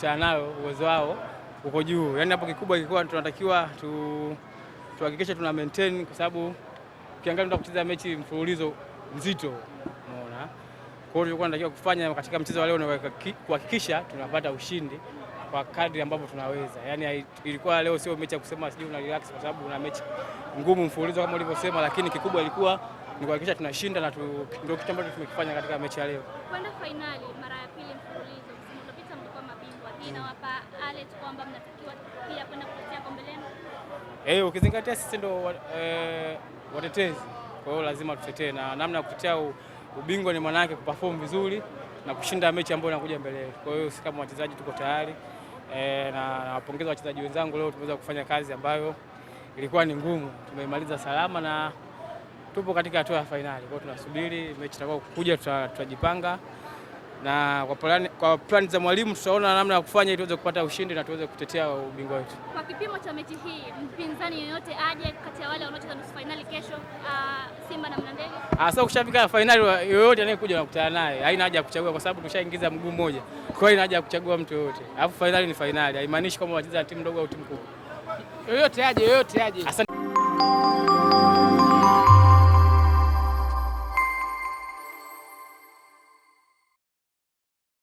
wanakutana nayo uwezo wao uko juu. Yaani hapo kikubwa kilikuwa tunatakiwa tuhakikishe tuna maintain, kwa sababu ukiangalia tunataka kucheza mechi mfululizo mzito, unaona. Kwa hiyo tulikuwa tunatakiwa kufanya katika mchezo wa leo ni kuhakikisha tunapata ushindi kwa kadri ambapo tunaweza. Yaani ilikuwa leo sio mechi ya kusema sijui una relax kwa sababu una mechi ngumu mfululizo kama ulivyosema, lakini kikubwa ilikuwa ni kuhakikisha tunashinda na ndio kitu ambacho tumekifanya katika mechi ya leo. Kwenda finali mara ya pili mfululizo, msimu uliopita mlikuwa mabingwa. Hii inawapa alert kwamba mnatakiwa pia kwenda kutetea kombe lenu. Ukizingatia sisi ndio watetezi. Kwa hiyo lazima tutetee, na namna ya kutetea ubingwa ni maana yake kuperform vizuri na kushinda mechi ambayo inakuja mbele. Kwa hiyo sisi kama wachezaji tuko tayari. Na nawapongeza wachezaji wenzangu, leo tumeweza kufanya kazi ambayo ilikuwa ni ngumu. Tumeimaliza salama na tupo katika hatua ya finali. Kwa hiyo tunasubiri mechi itakao kuja, tutajipanga na kwa plan za mwalimu tutaona namna ya kufanya ili tuweze kupata ushindi na tuweze kutetea ubingwa wetu. Kwa kipimo cha mechi hii, mpinzani yoyote aje kati ya wale wanaocheza nusu finali kesho, Simba na Mlandege? Sasa ukishafika finali, yoyote anayekuja nakutana naye, haina haja ya kuchagua kwa sababu tushaingiza mguu mmoja. Kwa hiyo haina haja ya kuchagua mtu yoyote. Alafu finali ni finali, haimaanishi kama wacheza timu ndogo au timu kubwa. Yoyote aje. Asante.